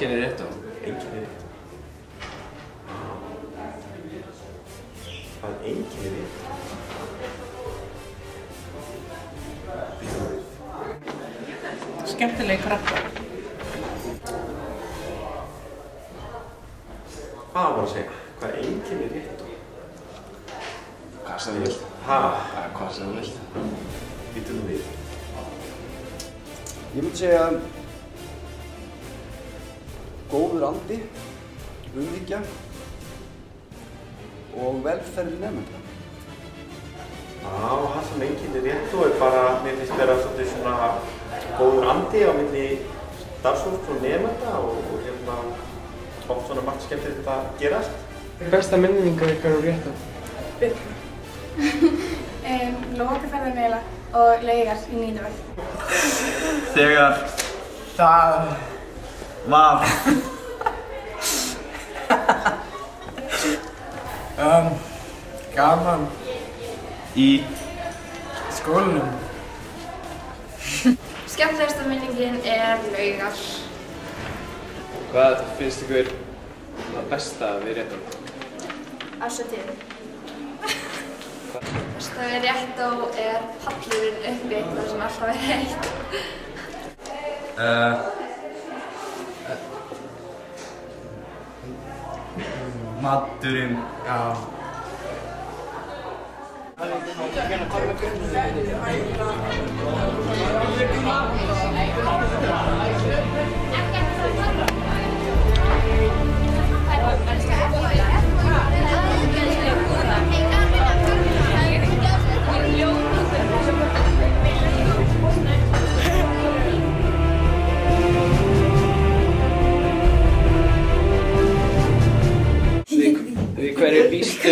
einkennir réttó? Einkennir réttó? Hvað einkennir réttó? Býtum við. Skemmtileg krakkar. Hvað var að segja? Hvað einkennir réttó? Hvað sem þú vilt. Hvað sem þú vilt. Býtum við. Ég myndi segja góður andi, umhyggja og velferð nemenda. Það sem einkennir réttó bara, mér finnst vera svolítið svona góður andi á milli starfsfólks og nemenda og oft svona margt skemmtilegt að gerast. Besta minningar ykkar úr réttó? Birna. Lokaferðarmiðla og Laugar í 9. bekk. Þegar það var gaman í skólanum. Skemmtilegasta minningin Laugar. Hvað finnst ykkur það besta við réttó? Árshátíðin. Besta við réttó pallurinn uppi þar sem alltaf heitt. maturinn. Já. Við hverju býstu